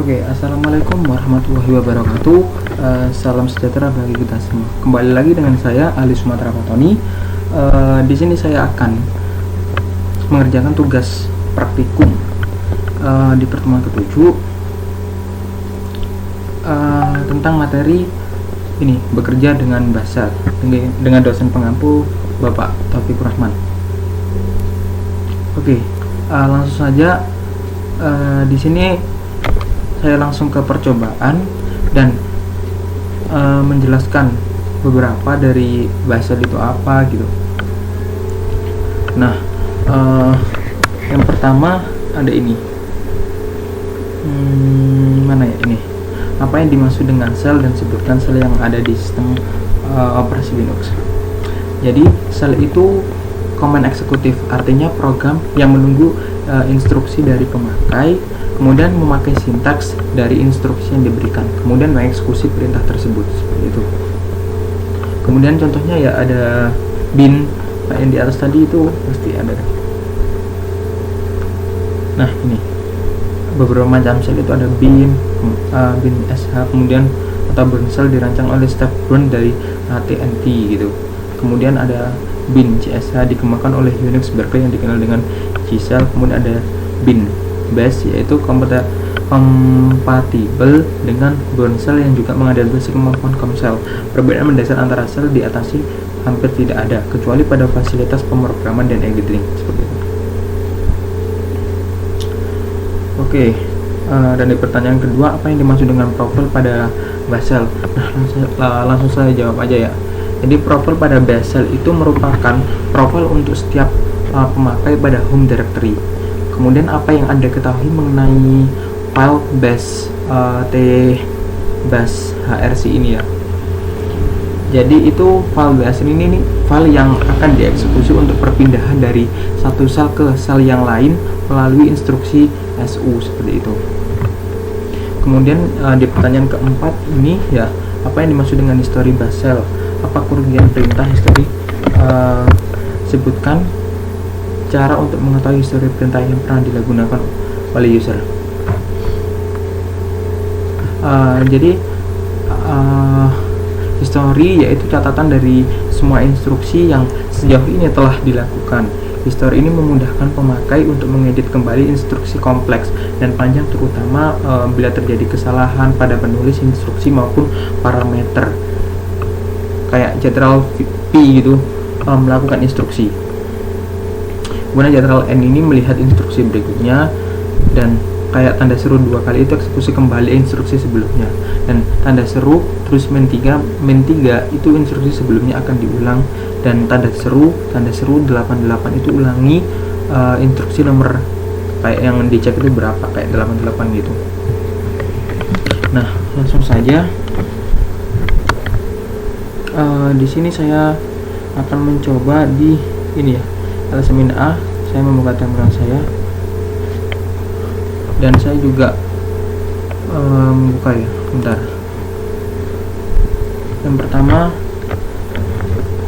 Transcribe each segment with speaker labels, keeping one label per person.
Speaker 1: Oke, assalamualaikum warahmatullahi wabarakatuh. Salam sejahtera bagi kita semua. Kembali lagi dengan saya Ali Sumatera Fatoni. Di sini saya akan mengerjakan tugas praktikum di pertemuan ke-7 tentang materi ini, bekerja dengan bahasa dengan dosen pengampu Bapak Taufikur Rahman. Oke, langsung saja. Di sini saya langsung ke percobaan dan menjelaskan beberapa dari bahasa itu apa gitu. Nah, yang pertama ada ini. Mana ya ini? Apa yang dimaksud dengan sel, dan sebutkan sel yang ada di sistem operasi Linux. Jadi sel itu command eksekutif, artinya program yang menunggu instruksi dari pemakai, kemudian memakai sintaks dari instruksi yang diberikan, kemudian mengeksekusi perintah tersebut, seperti itu. Kemudian contohnya ya ada bin, yang di atas tadi itu pasti ada. Nah, ini beberapa macam sel itu ada bin sh, kemudian atau burn cell dirancang oleh Steve Burn dari AT&T gitu. Kemudian ada bin CSH dikembangkan oleh Unix Berkeley yang dikenal dengan G-Shell. Kemudian ada bin bash, yaitu kompatibel dengan burn cell yang juga mengadaptasi kemampuan COM-shell. Perbedaan mendasar antara sel diatasi hampir tidak ada, kecuali pada fasilitas pemrograman dan editing, seperti itu. Oke, dan di pertanyaan kedua, apa yang dimaksud dengan profil pada basel? Nah, langsung saya jawab aja ya. Jadi profil pada basel itu merupakan profil untuk setiap pemakai pada home directory. Kemudian apa yang Anda ketahui mengenai file bash bash hrc ini ya. Jadi itu file bash ini nih, file yang akan dieksekusi untuk perpindahan dari satu sel ke sel yang lain melalui instruksi su, seperti itu. Kemudian di pertanyaan keempat ini ya, apa yang dimaksud dengan history basel? Apa kerugian perintah history? Sebutkan cara untuk mengetahui history perintah yang pernah digunakan oleh user. Jadi history yaitu catatan dari semua instruksi yang sejauh ini telah dilakukan. History ini memudahkan pemakai untuk mengedit kembali instruksi kompleks dan panjang, terutama bila terjadi kesalahan pada penulis instruksi maupun parameter, kayak Ctrl P gitu, melakukan instruksi. Kemudian Ctrl N ini melihat instruksi berikutnya, dan kayak tanda seru 2 kali itu eksekusi kembali instruksi sebelumnya, dan tanda seru terus min 3 itu instruksi sebelumnya akan diulang, dan tanda seru 88 itu ulangi instruksi nomor kayak yang dicek itu berapa, kayak 88 gitu. Nah, langsung saja. Di sini saya akan mencoba di ini ya, LSMIN A. Saya membuka terminal saya, dan saya juga membuka ya, bentar. Yang pertama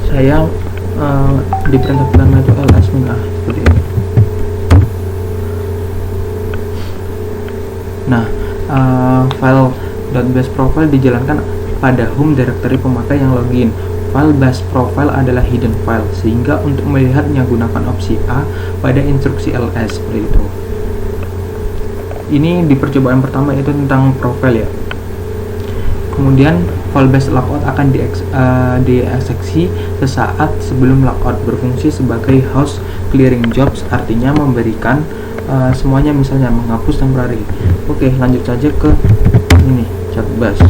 Speaker 1: saya di perintah pertama itu LSMIN A, seperti ini. Nah, file .bash profile dijalankan pada home directory pemakai yang login. File bash profile adalah hidden file, sehingga untuk melihatnya gunakan opsi A pada instruksi ls, seperti itu. Ini di percobaan pertama itu tentang profile ya. Kemudian file bash logout akan dieksekusi sesaat sebelum logout, berfungsi sebagai host clearing jobs, artinya memberikan semuanya, misalnya menghapus temporary. Oke, lanjut saja ke ini, chat bash.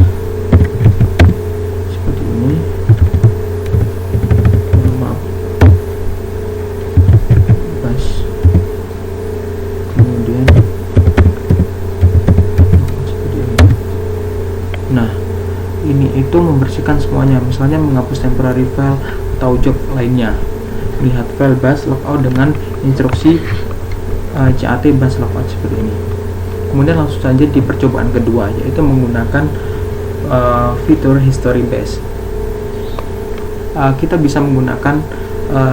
Speaker 1: Seperti ini. Maaf. Bash. Kemudian seperti ini. Nah, ini itu membersihkan semuanya, misalnya menghapus temporary file atau job lainnya. Lihat file bash logout dengan instruksi cat bash logout, seperti ini. Kemudian langsung saja di percobaan kedua, yaitu menggunakan fitur history bash. Kita bisa menggunakan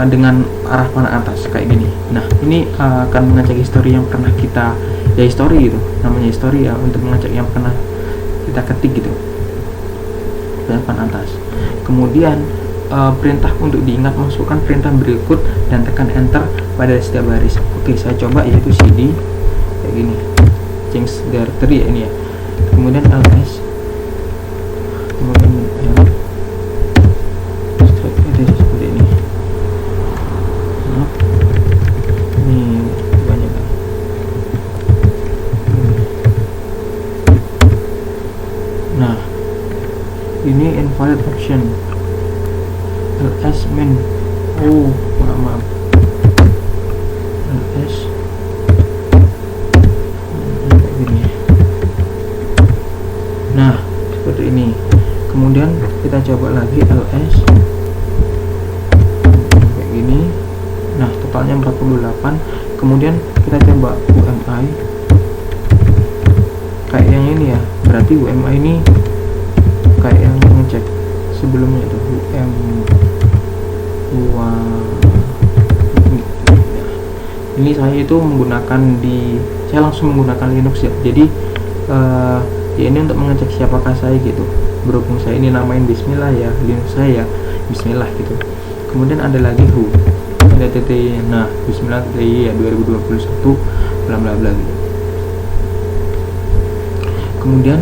Speaker 1: dengan arah panah atas kayak gini. Nah, ini akan mengecek history yang pernah kita, ya history gitu, namanya history ya, untuk mengecek yang pernah kita ketik gitu, dan panah atas. Kemudian perintah untuk diingat, masukkan perintah berikut dan tekan enter pada setiap baris. Oke, saya coba yaitu cd kayak gini, change directory ya ini ya, kemudian ls, kemudian seperti ini. Ini banyak kan. Nah, ini invalid option ls min, oh maaf ls kayak gini. Nah, seperti ini. Kemudian kita coba lagi ls kayak gini. Nah, totalnya 48. Kemudian kita coba UMI kayak yang ini ya, berarti UMI ini kayak yang ngecek sebelumnya itu ini saya itu menggunakan saya langsung menggunakan Linux ya, jadi ya ini untuk mengecek siapakah saya gitu, berhubung saya ini namain bismillah ya, Linux saya bismillah gitu. Kemudian ada lagi who, ada TTY, nah bismillah TTY ya 2021 bla bla bla gitu. Kemudian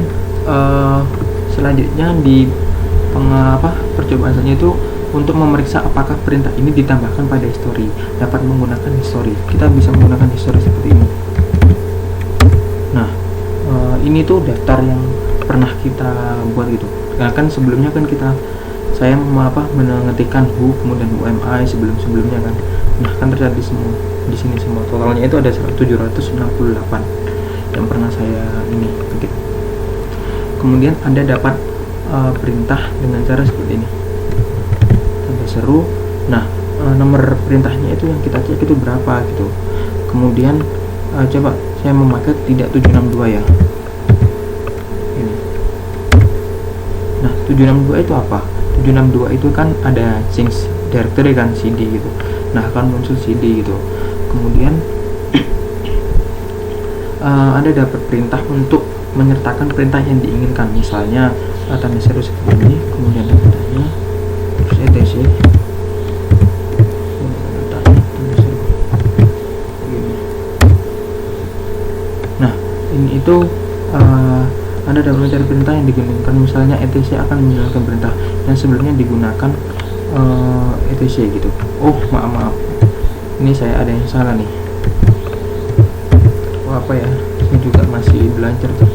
Speaker 1: selanjutnya di percobaan saja itu untuk memeriksa apakah perintah ini ditambahkan pada history, dapat menggunakan history. Kita bisa menggunakan history seperti ini. Nah, ini tuh daftar yang pernah kita buat gitu. Nah, kan sebelumnya kan saya mengetikkan who kemudian UMI sebelumnya kan. Nah, kan tercatat di sini semua. Totalnya itu ada 768 yang pernah saya ini ketik. Kemudian Anda dapat perintah dengan cara seperti ini. Tanda seru. Nah, nomor perintahnya itu yang kita cek itu berapa gitu. Kemudian coba saya memakai tidak 762 ya. Ini. Nah, 762 itu apa? 762 itu kan ada change directory kan, cd gitu. Nah, akan muncul cd gitu. Kemudian Anda dapat perintah untuk menyertakan perintah yang diinginkan, misalnya tanda seru seperti ini, kemudian tandanya terus etc. Nah, ini itu Anda dapat mencari perintah yang digunakan, misalnya etc akan menjalankan perintah yang sebelumnya digunakan etc gitu. Oh maaf, ini saya ada yang salah nih. Oh, apa ya, saya juga masih belajar tuh.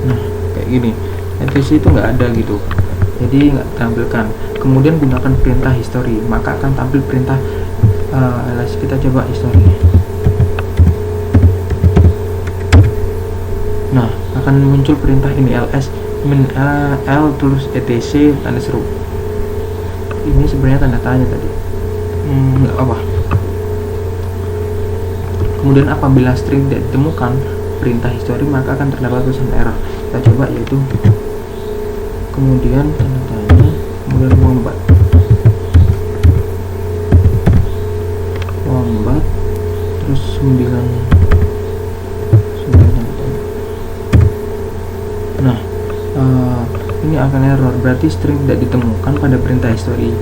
Speaker 1: Nah, kayak gini, etc itu nggak ada gitu, jadi nggak tampilkan. Kemudian gunakan perintah history, maka akan tampil perintah ls. Kita coba history. Nah, akan muncul perintah ini ls min l terus etc tanda seru. Ini sebenarnya tanda tanya tadi, nggak apa. Kemudian apabila string tidak ditemukan perintah history, maka akan terdapat tulisan error. Kita coba yaitu kemudian tanda tanya, kemudian wombat terus 9 tanda tanya. Nah, ini akan error, berarti string tidak ditemukan pada perintah history,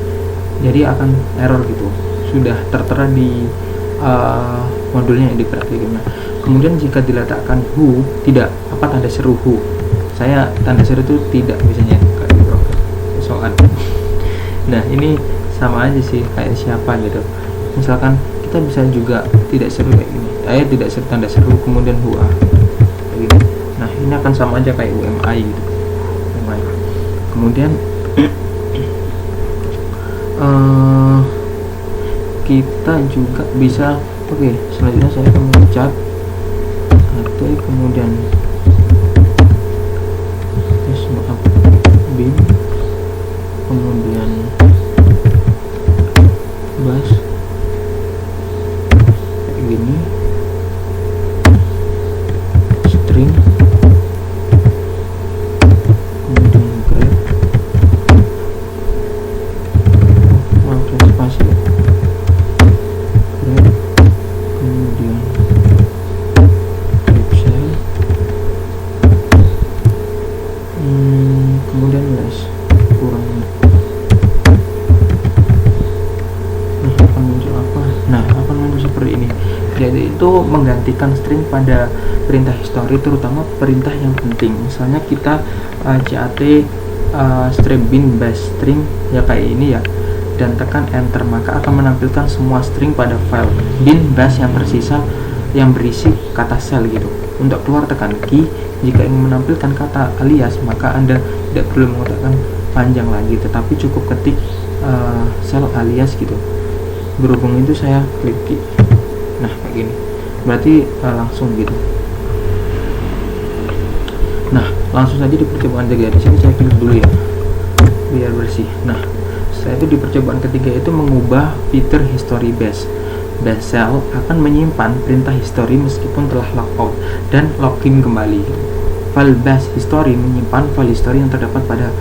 Speaker 1: jadi akan error gitu, sudah tertera di modulnya yang diperhatikan. Nah, kemudian jika diletakkan who, tidak tanda seru who, saya tanda seru itu tidak biasanya kayak soal. Nah, ini sama aja sih kayak siapa gitu. Misalkan kita bisa juga tidak seru kayak gini, tidak seru tanda seru kemudian who kayak gini. Nah, ini akan sama aja kayak UMI gitu. UMI. Kemudian kita juga bisa, oke, selanjutnya saya akan mencat kemudian bin, kemudian bus kayak gini, string, kemudian grep, kemudian less kurang. Nah, akan muncul apa? Nah, akan muncul seperti ini. Jadi itu menggantikan string pada perintah history, terutama perintah yang penting. Misalnya kita cat strip bin bash string ya kayak ini ya, dan tekan enter, maka akan menampilkan semua string pada file bin bash yang tersisa yang berisi kata shell gitu. Untuk keluar tekan key. Jika ingin menampilkan kata alias, maka Anda tidak perlu mengutakkan panjang lagi, tetapi cukup ketik shell alias gitu. Berhubung itu saya klik key. Nah, kayak gini. Berarti langsung gitu. Nah, langsung saja di percobaan ketiga. Di sini saya klik dulu ya, biar bersih. Nah, setelah itu di percobaan ketiga itu mengubah fitur history bash. Bash shell akan menyimpan perintah history meskipun telah logout dan login kembali. File bash history menyimpan file history yang terdapat pada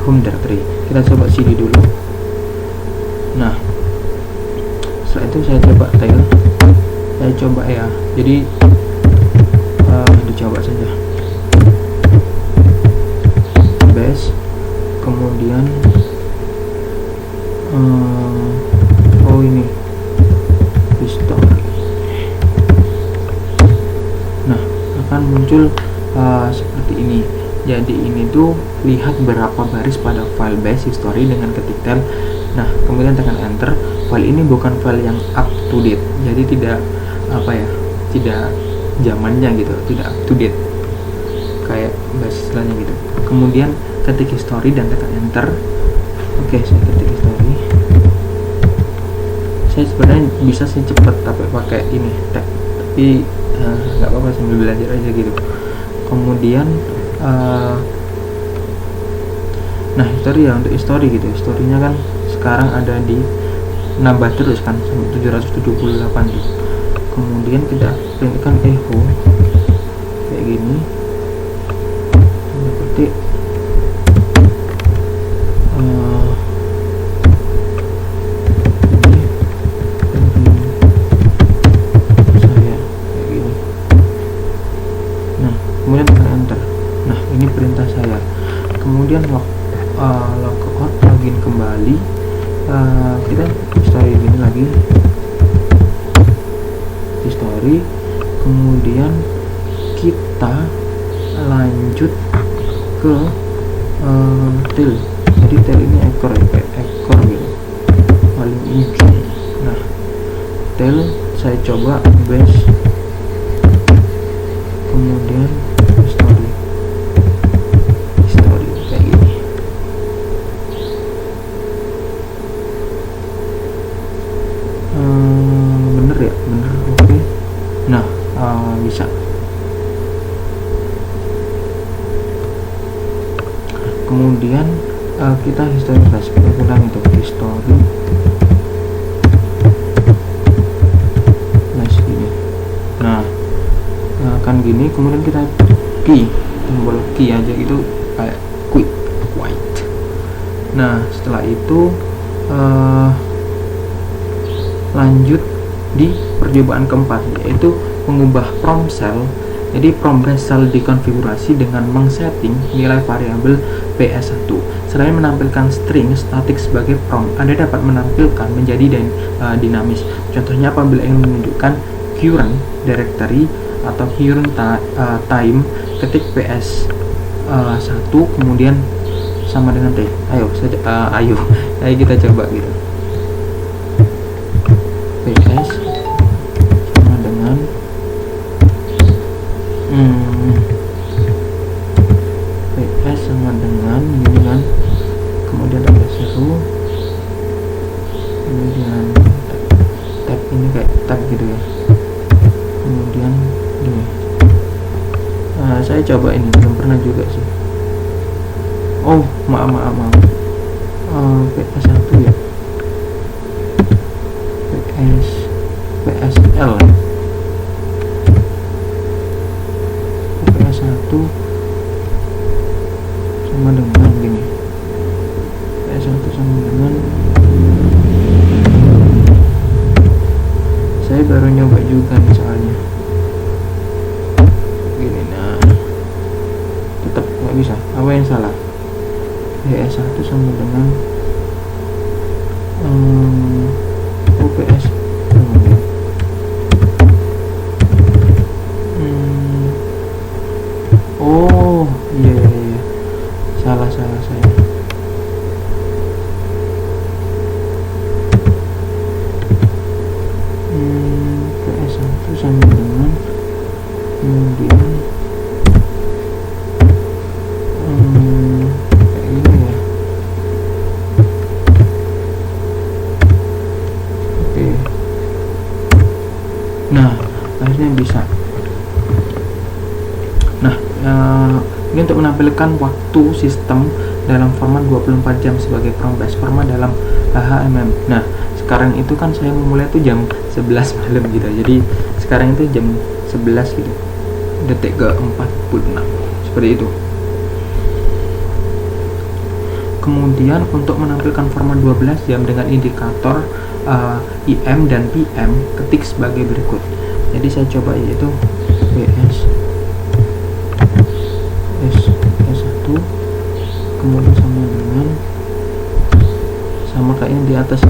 Speaker 1: home directory. Kita coba cd dulu. Nah, setelah itu saya coba tail. Saya coba ya, jadi dicoba saja bash, kemudian oh ini history. Nah, akan muncul seperti ini. Jadi ini tuh lihat berapa baris pada file bash history dengan ketik tel. Nah, kemudian tekan enter. File ini bukan file yang up to date, jadi tidak tidak zamannya gitu, tidak up to date kayak bash istilahnya gitu. Kemudian ketik history dan tekan enter. Oke, saya ketik history. Saya sebenarnya bisa sih cepet tapi pakai ini tag, tapi nggak apa-apa, sambil belajar aja gitu. Kemudian nah, history ya, untuk history gitu, historinya kan sekarang ada di nambah terus kan sampai 778 tuh. Kemudian kita printkan echo kayak gini, seperti saya kayak gini. Nah, kemudian tekan enter. Nah, ini perintah saya. Kemudian logout, login kembali. Kita history ini lagi, history, kemudian kita lanjut ke tail. Jadi tail ini ekor ya, kayak ekor gitu paling ujung. Nah, tail saya coba bash, kemudian history kayak gini. Bener ya, bener, oke. Nah, bisa. Kemudian kita history bash, kita ulang itu history bash gini. Nah, akan gini. Kemudian kita key, tombol key aja gitu kayak quit. Nah, setelah itu lanjut di percobaan keempat, yaitu mengubah prompt cell. Jadi prompt bash cell dikonfigurasi dengan mengsetting nilai variabel PS1. Selain menampilkan string statik sebagai prompt, Anda dapat menampilkan menjadi dinamis. Contohnya apabila ingin menunjukkan current directory atau current time, ketik PS1 kemudian sama dengan T. Ayo kita coba gitu. PS sama dengan PS sama dengan ini kan, kemudian tambah 1, kemudian tab ini kayak tab gitu ya, kemudian ini. Saya coba ini, belum pernah juga sih. Oh, maaf PS1 ya, PSL PS1 sama dengan gini, PS1 sama dengan, saya baru nyoba juga nih soalnya gini. Nah, tetap nggak bisa. Apa yang salah? PS1 sama dengan PS oh iya, salah saya. PS1 sama dengan kemudian kayak gini ya. Oke. Nah, akhirnya bisa. Nah, ini untuk menampilkan waktu sistem dalam format 24 jam sebagai prompt format dalam HHMM. Nah, sekarang itu kan saya memulai itu jam 11 malam gitu. Jadi sekarang itu jam 11 gitu. Detik ke 46. Seperti itu. Kemudian untuk menampilkan format 12 jam dengan indikator IM dan PM, ketik sebagai berikut. Jadi saya coba yaitu S1 kemudian sama kayak yang di atas.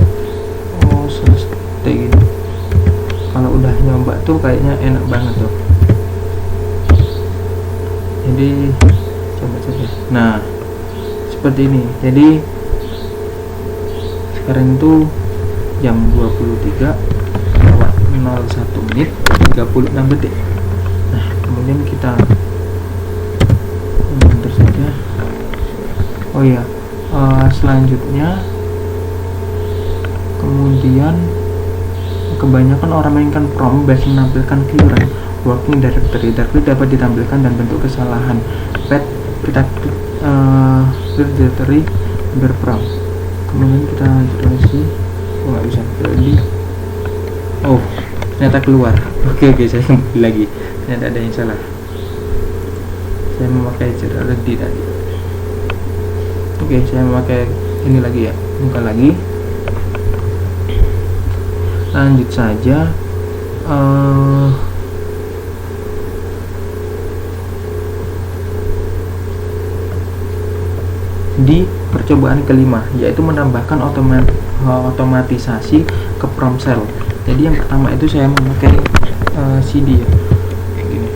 Speaker 1: Oh, selesai gini. Kalau udah nyoba tuh kayaknya enak banget tuh. Jadi coba saja. Nah, seperti ini. Jadi sekarang itu jam 23:01 detik. Nah, kemudian kita enter saja. Oh iya, selanjutnya kemudian kebanyakan orang mainkan prompt base menampilkan keyword working directory dapat ditampilkan dan bentuk kesalahan pet kita directory berprompt. Kemudian kita iterasi. Nggak bisa jadi. Oh, ternyata keluar. Oke, saya kembali lagi. Ternyata ada yang salah. Saya memakai ready tadi. Oke, saya memakai ini lagi ya. Buka lagi. Lanjut saja. Di percobaan kelima, yaitu menambahkan otomatisasi ke prompt cell. Jadi yang pertama itu saya memakai CD ya, kayak gini.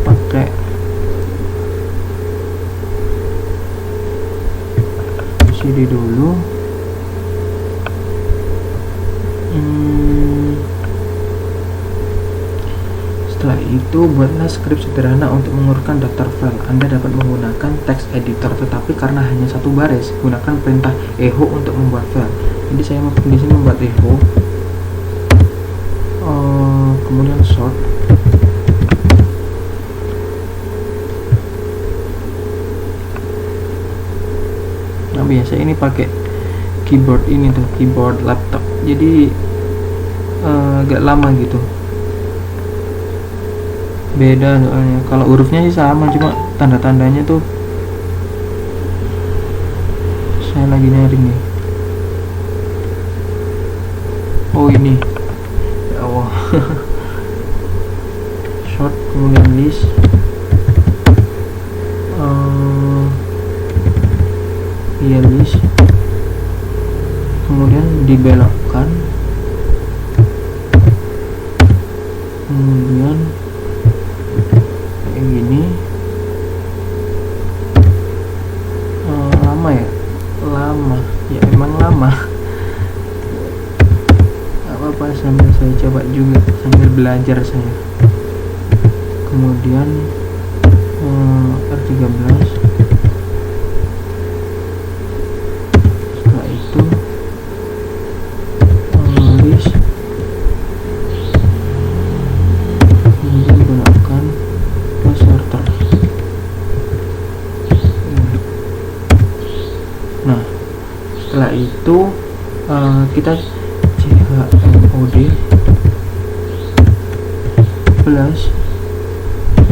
Speaker 1: Pakai CD dulu. Setelah itu buatlah skrip sederhana untuk mengurutkan daftar file. Anda dapat menggunakan text editor, tetapi karena hanya satu baris, gunakan perintah echo untuk membuat file. Jadi saya di sini membuat echo, kemudian sort, nah biasa ini pakai keyboard ini tuh, keyboard laptop, jadi agak lama gitu. Beda soalnya, kalau hurufnya sih sama, cuma tanda-tandanya tuh saya lagi nyari nih. Oh ini, ya Allah. Short kemudian list, iya list, kemudian dibelokkan, kemudian kayak gini. Lama ya, emang lama. Gak apa-apa, sambil saya coba juga, sambil belajar saya. Kemudian R13, setelah itu list, kemudian gunakan sorter. Nah, setelah itu kita chmod plus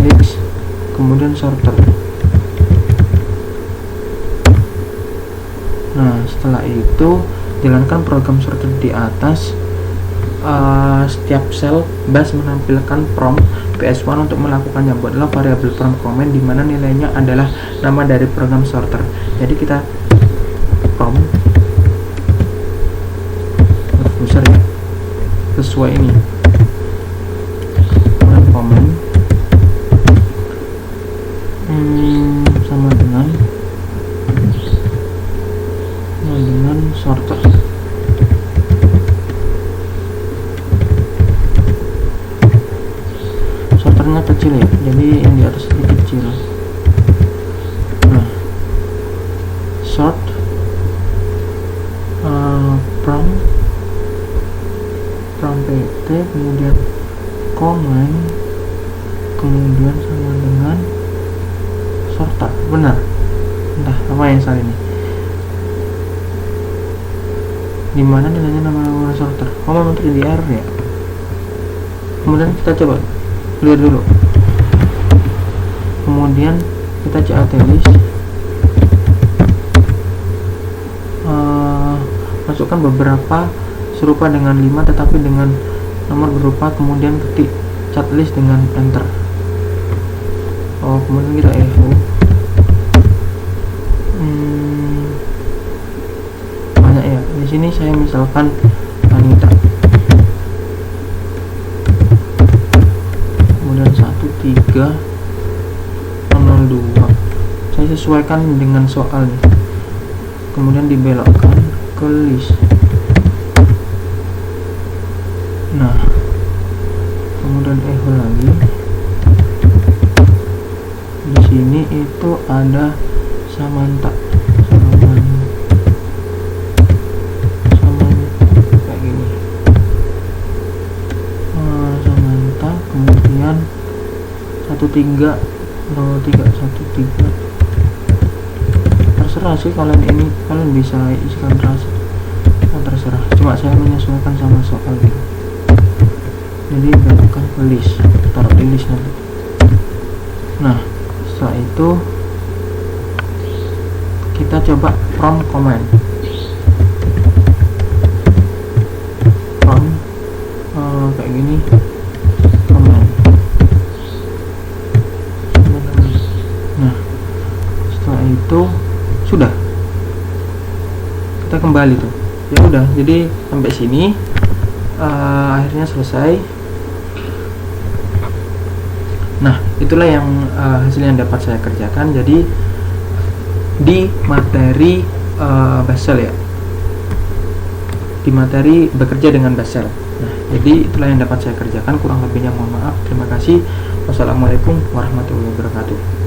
Speaker 1: x kemudian sorter. Nah, setelah itu jalankan program sorter di atas setiap sel bus menampilkan prompt PS1 untuk melakukannya. Buatlah variabel prompt comment di mana nilainya adalah nama dari program sorter. Jadi kita prompt besar ya, sesuai ini comment sama dengan sorter. Sorternya kecil ya, jadi yang di atas itu kecil. Nah, sort prompt pt, kemudian comment, kemudian sama dengan sorter. Benar, entah apa yang salah ini, dimana nilainya nama sorter. Memang untuk di error ya. Kemudian kita coba clear dulu, kemudian kita cat list, masukkan beberapa serupa dengan 5 tetapi dengan nomor berupa, kemudian ketik cat list dengan enter. Kemudian kita echo, banyak ya. Di sini saya misalkan Anita, kemudian 1302. Saya sesuaikan dengan soal nih, kemudian dibelokkan ke list. Nah, kemudian echo lagi. Di sini itu ada Samantha kayak gini. Samantha, kemudian 130313. Terserah sih kalian, ini kalian bisa isikan terserah, cuma saya menyesuaikan sama soal gitu. Jadi belokkan ke list, taruh di list nanti. Nah, setelah itu kita coba prompt comment. Prompt kayak gini, comment. Nah, setelah itu sudah, kita kembali tuh. Ya udah, jadi sampai sini akhirnya selesai. Nah, itulah yang hasil yang dapat saya kerjakan. Jadi di materi Basel ya, di materi bekerja dengan Basel. Nah, jadi itulah yang dapat saya kerjakan. Kurang lebihnya mohon maaf. Terima kasih. Wassalamualaikum warahmatullahi wabarakatuh.